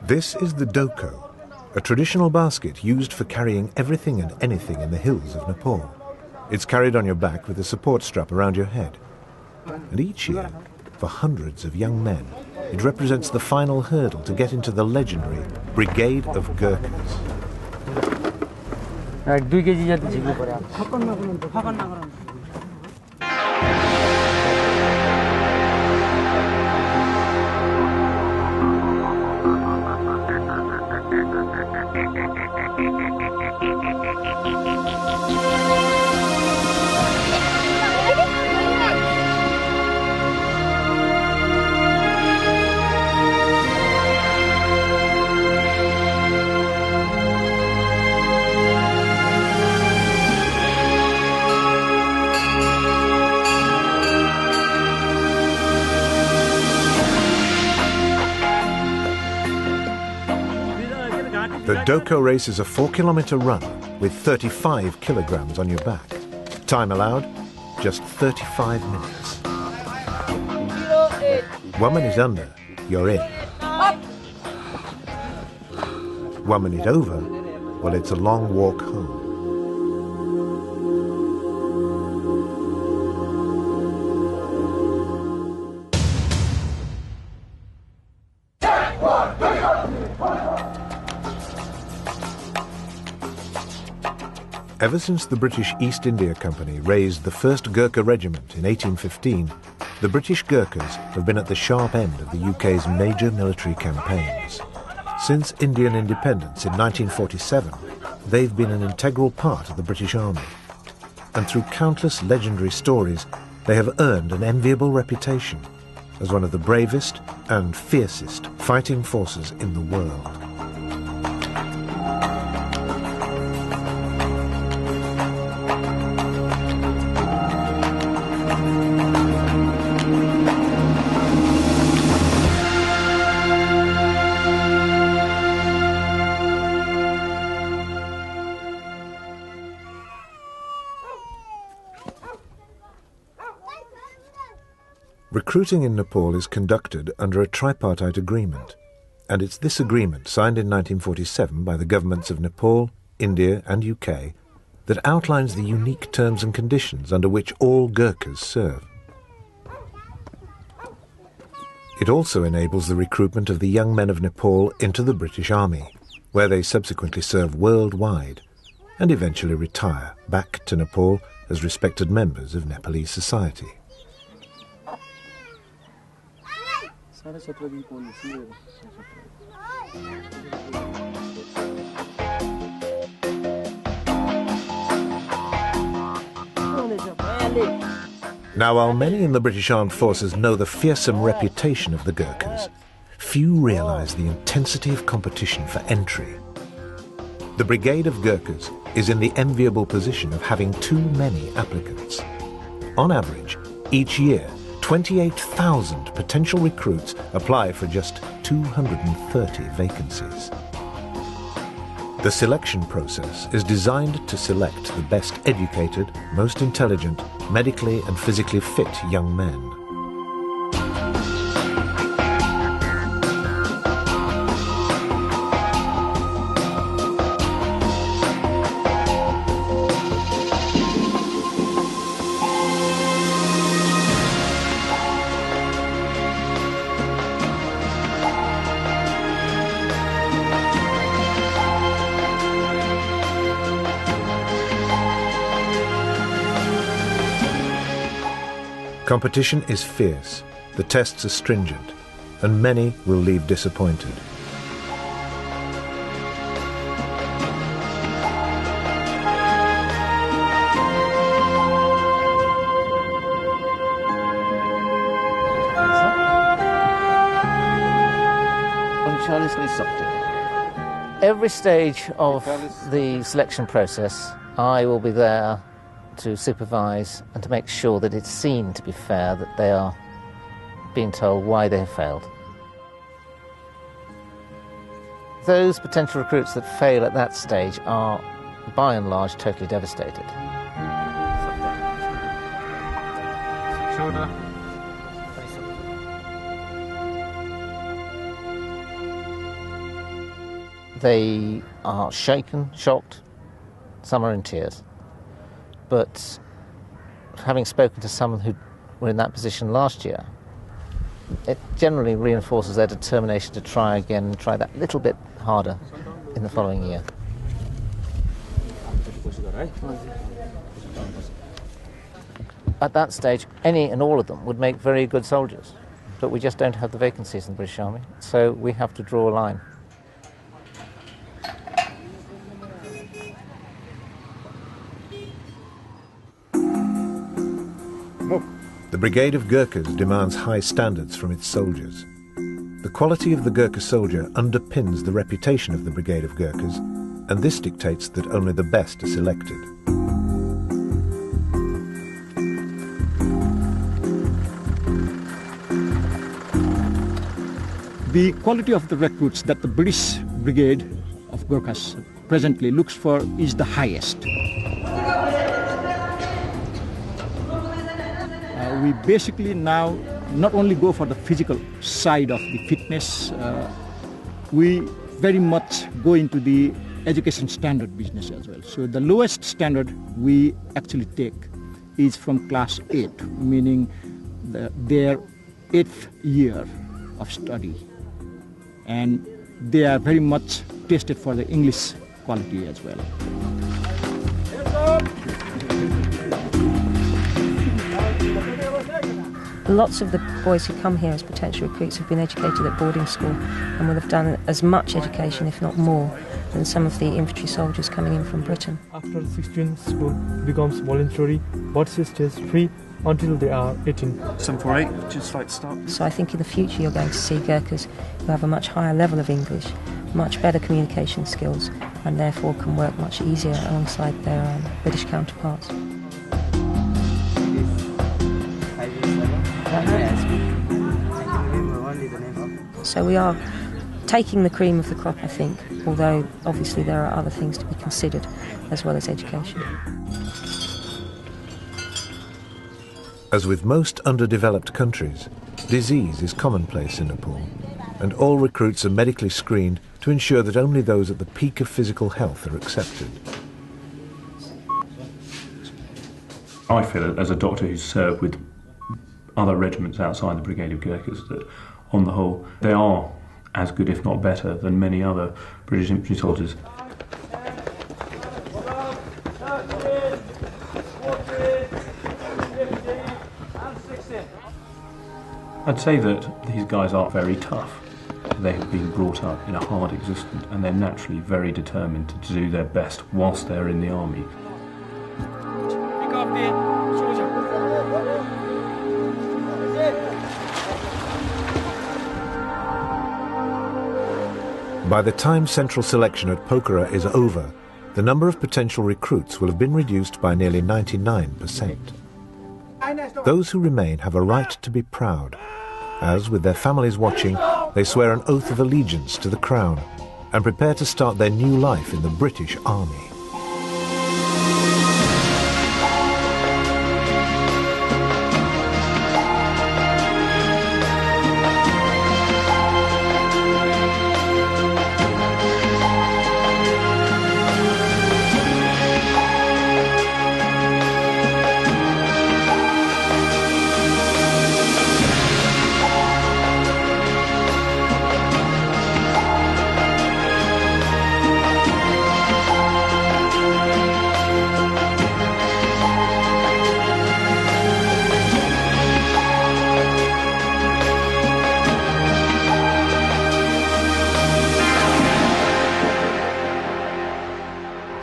This is the doko, a traditional basket used for carrying everything and anything in the hills of Nepal. It's carried on your back with a support strap around your head. And each year, for hundreds of young men, it represents the final hurdle to get into the legendary Brigade of Gurkhas. The doko race is a 4-kilometer run with 35 kilograms on your back. Time allowed, just 35 minutes. 1 minute under, you're in. 1 minute over, well, it's a long walk home. Ever since the British East India Company raised the first Gurkha regiment in 1815, the British Gurkhas have been at the sharp end of the UK's major military campaigns. Since Indian independence in 1947, they've been an integral part of the British Army. And through countless legendary stories, they have earned an enviable reputation as one of the bravest and fiercest fighting forces in the world. Recruiting in Nepal is conducted under a tripartite agreement, and it's this agreement, signed in 1947 by the governments of Nepal, India and UK, that outlines the unique terms and conditions under which all Gurkhas serve. It also enables the recruitment of the young men of Nepal into the British Army, where they subsequently serve worldwide and eventually retire back to Nepal as respected members of Nepalese society. Now, while many in the British Armed Forces know the fearsome reputation of the Gurkhas, few realise the intensity of competition for entry. The Brigade of Gurkhas is in the enviable position of having too many applicants. On average, each year, 28,000 potential recruits apply for just 230 vacancies. The selection process is designed to select the best educated, most intelligent, medically and physically fit young men. Competition is fierce, the tests are stringent, and many will leave disappointed. Every stage of the selection process, I will be there to supervise and to make sure that it's seen to be fair, that they are being told why they have failed. Those potential recruits that fail at that stage are, by and large, totally devastated. They are shaken, shocked, some are in tears. But having spoken to some who were in that position last year, it generally reinforces their determination to try again and try that little bit harder in the following year. At that stage, any and all of them would make very good soldiers, but we just don't have the vacancies in the British Army, so we have to draw a line. The Brigade of Gurkhas demands high standards from its soldiers. The quality of the Gurkha soldier underpins the reputation of the Brigade of Gurkhas, and this dictates that only the best are selected. The quality of the recruits that the British Brigade of Gurkhas presently looks for is the highest. We basically now not only go for the physical side of the fitness, we very much go into the education standard business as well. So the lowest standard we actually take is from class 8, meaning their 8th year of study. And they are very much tested for the English quality as well. Lots of the boys who come here as potential recruits have been educated at boarding school and will have done as much education, if not more, than some of the infantry soldiers coming in from Britain. After 16, school becomes voluntary, but stays free until they are 18. 748, just like to start. So I think in the future you're going to see Gurkhas who have a much higher level of English, much better communication skills, and therefore can work much easier alongside their British counterparts. So we are taking the cream of the crop, I think, although obviously there are other things to be considered as well as education. As with most underdeveloped countries, disease is commonplace in Nepal, and all recruits are medically screened to ensure that only those at the peak of physical health are accepted. I feel, as a doctor who's served with other regiments outside the Brigade of Gurkhas, that on the whole they are as good, if not better, than many other British infantry soldiers. I'd say that these guys are very tough. They have been brought up in a hard existence and they're naturally very determined to do their best whilst they're in the army. By the time central selection at Pokhara is over, the number of potential recruits will have been reduced by nearly 99%. Those who remain have a right to be proud, as, with their families watching, they swear an oath of allegiance to the Crown and prepare to start their new life in the British Army.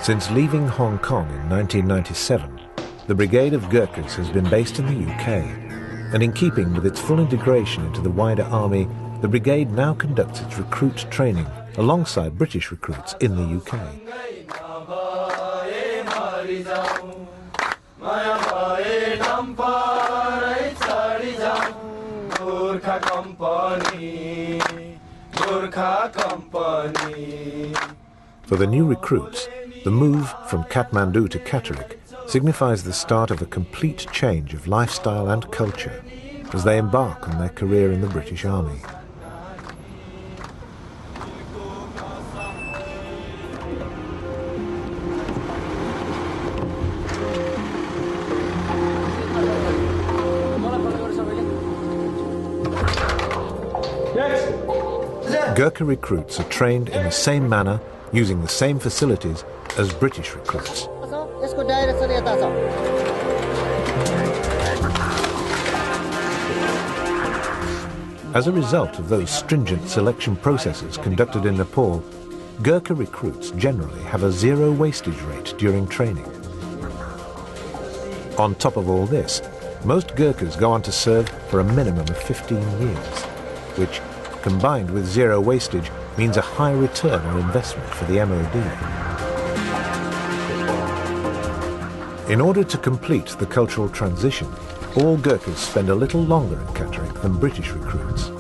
Since leaving Hong Kong in 1997, the Brigade of Gurkhas has been based in the UK, and in keeping with its full integration into the wider army, the brigade now conducts its recruit training alongside British recruits in the UK. For the new recruits, the move from Kathmandu to Catterick signifies the start of a complete change of lifestyle and culture as they embark on their career in the British Army. Gurkha recruits are trained in the same manner, using the same facilities as British recruits. As a result of those stringent selection processes conducted in Nepal, Gurkha recruits generally have a zero wastage rate during training. On top of all this, most Gurkhas go on to serve for a minimum of 15 years, which, combined with zero wastage, means a high return on investment for the MOD. In order to complete the cultural transition, all Gurkhas spend a little longer in Catterick than British recruits.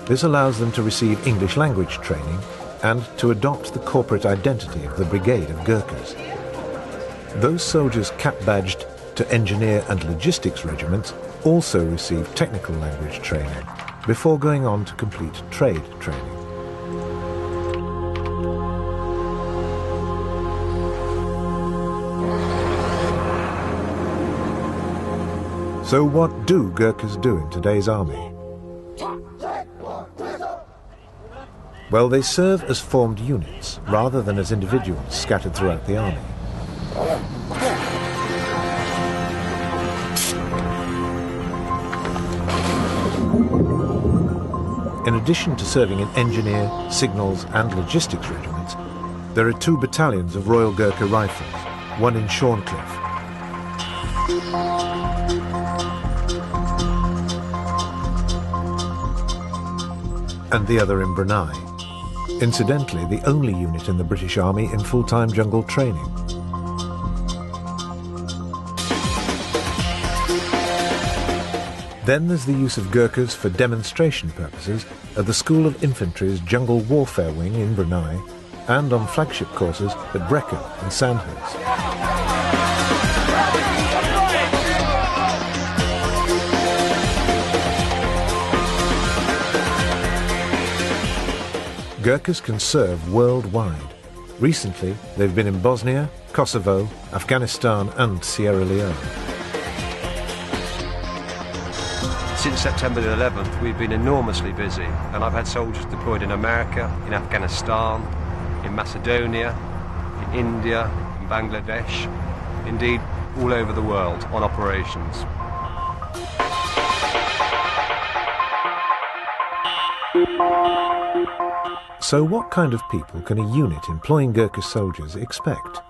This allows them to receive English language training and to adopt the corporate identity of the Brigade of Gurkhas. Those soldiers cap-badged to engineer and logistics regiments also receive technical language training before going on to complete trade training. So what do Gurkhas do in today's army? Well, they serve as formed units rather than as individuals scattered throughout the army. In addition to serving in engineer, signals and logistics regiments, there are 2 battalions of Royal Gurkha Rifles, one in Shorncliffe. And the other in Brunei. Incidentally, the only unit in the British Army in full-time jungle training. Then there's the use of Gurkhas for demonstration purposes at the School of Infantry's Jungle Warfare Wing in Brunei and on flagship courses at Brecon and Sandhurst. Gurkhas can serve worldwide. Recently, they've been in Bosnia, Kosovo, Afghanistan and Sierra Leone. Since September the 11th, we've been enormously busy, and I've had soldiers deployed in America, in Afghanistan, in Macedonia, in India, in Bangladesh, indeed all over the world on operations. So what kind of people can a unit employing Gurkha soldiers expect?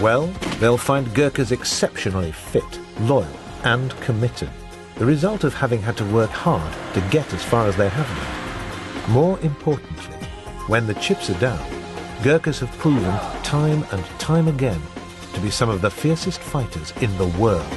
Well, they'll find Gurkhas exceptionally fit, loyal and committed, the result of having had to work hard to get as far as they have done. More importantly, when the chips are down, Gurkhas have proven time and time again to be some of the fiercest fighters in the world.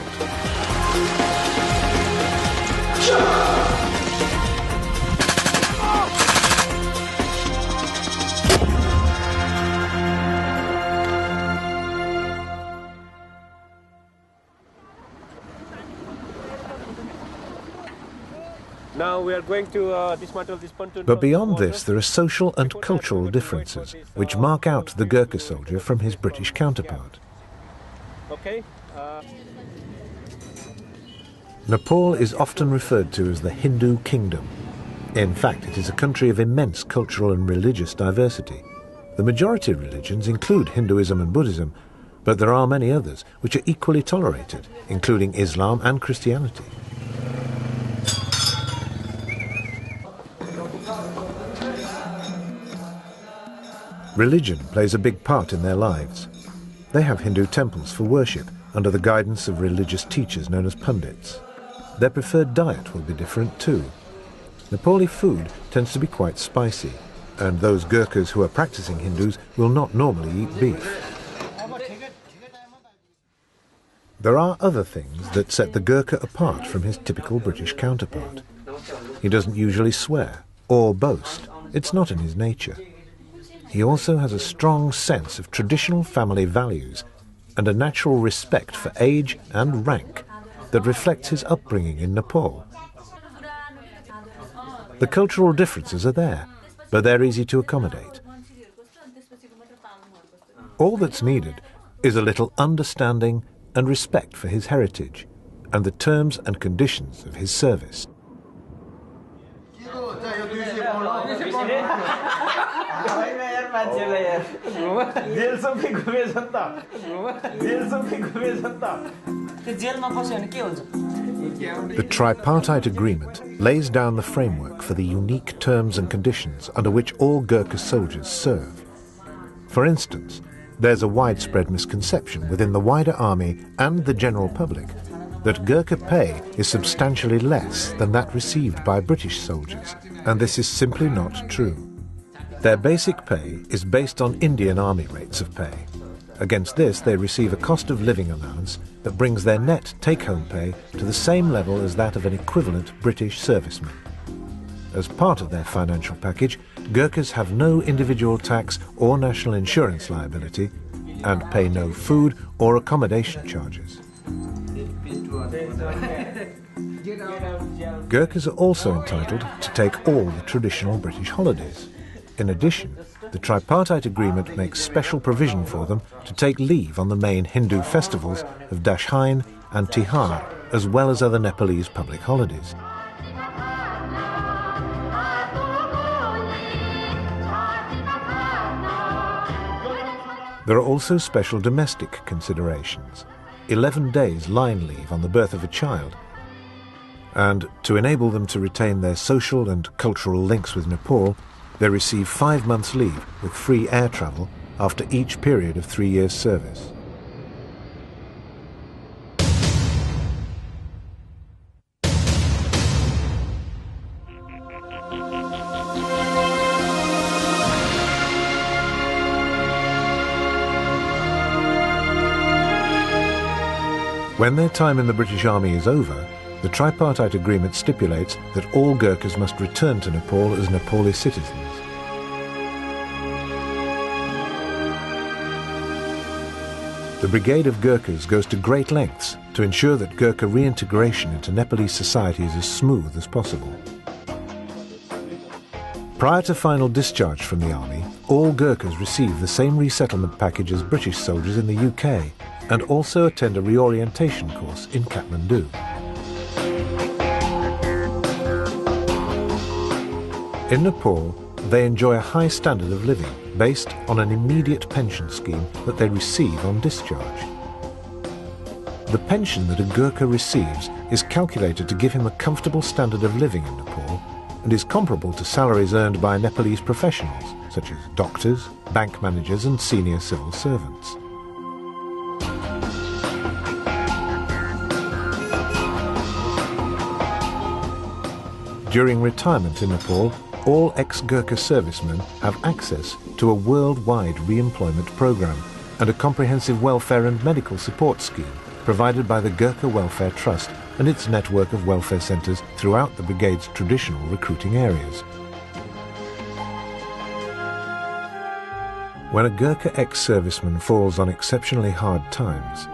Now we are going to dismantle this pontoon. But beyond this, there are social and cultural differences which mark out the Gurkha soldier from his British counterpart. Okay. Nepal is often referred to as the Hindu kingdom. In fact, it is a country of immense cultural and religious diversity. The majority of religions include Hinduism and Buddhism, but there are many others which are equally tolerated, including Islam and Christianity. Religion plays a big part in their lives. They have Hindu temples for worship under the guidance of religious teachers known as pundits. Their preferred diet will be different too. Nepali food tends to be quite spicy, and those Gurkhas who are practicing Hindus will not normally eat beef. There are other things that set the Gurkha apart from his typical British counterpart. He doesn't usually swear or boast. It's not in his nature. He also has a strong sense of traditional family values and a natural respect for age and rank that reflects his upbringing in Nepal. The cultural differences are there, but they're easy to accommodate. All that's needed is a little understanding and respect for his heritage, and the terms and conditions of his service. The tripartite agreement lays down the framework for the unique terms and conditions under which all Gurkha soldiers serve. For instance, there's a widespread misconception within the wider army and the general public that Gurkha pay is substantially less than that received by British soldiers, and this is simply not true. Their basic pay is based on Indian Army rates of pay. Against this, they receive a cost of living allowance that brings their net take-home pay to the same level as that of an equivalent British serviceman. As part of their financial package, Gurkhas have no individual tax or national insurance liability and pay no food or accommodation charges. Gurkhas are also entitled to take all the traditional British holidays. In addition, the tripartite agreement makes special provision for them to take leave on the main Hindu festivals of Dashain and Tihar, as well as other Nepalese public holidays. There are also special domestic considerations. 11 days line leave on the birth of a child, and to enable them to retain their social and cultural links with Nepal, they receive 5 months leave with free air travel after each period of 3 years' service. When their time in the British Army is over, the tripartite agreement stipulates that all Gurkhas must return to Nepal as Nepali citizens. The Brigade of Gurkhas goes to great lengths to ensure that Gurkha reintegration into Nepalese society is as smooth as possible. Prior to final discharge from the army, all Gurkhas receive the same resettlement package as British soldiers in the UK, and also attend a reorientation course in Kathmandu. In Nepal, they enjoy a high standard of living based on an immediate pension scheme that they receive on discharge. The pension that a Gurkha receives is calculated to give him a comfortable standard of living in Nepal and is comparable to salaries earned by Nepalese professionals, such as doctors, bank managers and senior civil servants. During retirement in Nepal, all ex-Gurkha servicemen have access to a worldwide re-employment program and a comprehensive welfare and medical support scheme provided by the Gurkha Welfare Trust and its network of welfare centres throughout the brigade's traditional recruiting areas. When a Gurkha ex-serviceman falls on exceptionally hard times,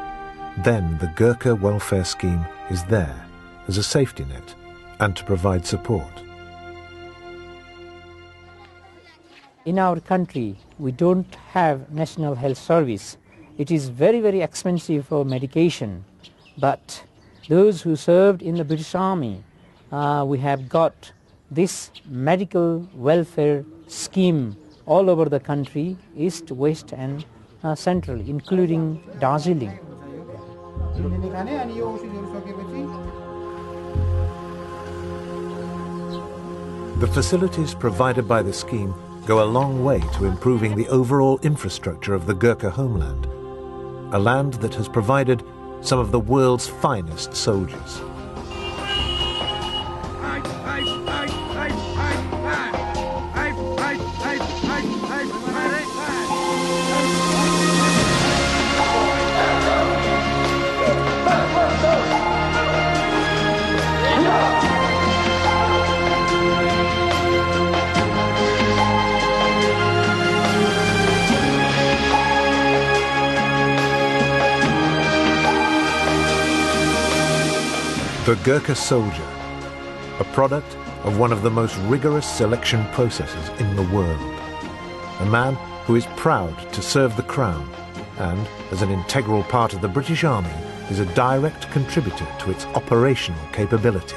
then the Gurkha Welfare Scheme is there as a safety net and to provide support. In our country, we don't have national health service. It is very, very expensive for medication. But those who served in the British Army, we have got this medical welfare scheme all over the country, east, west and central, including Darjeeling. The facilities provided by the scheme go a long way to improving the overall infrastructure of the Gurkha homeland, a land that has provided some of the world's finest soldiers. The Gurkha soldier, a product of one of the most rigorous selection processes in the world. A man who is proud to serve the Crown and, as an integral part of the British Army, is a direct contributor to its operational capability.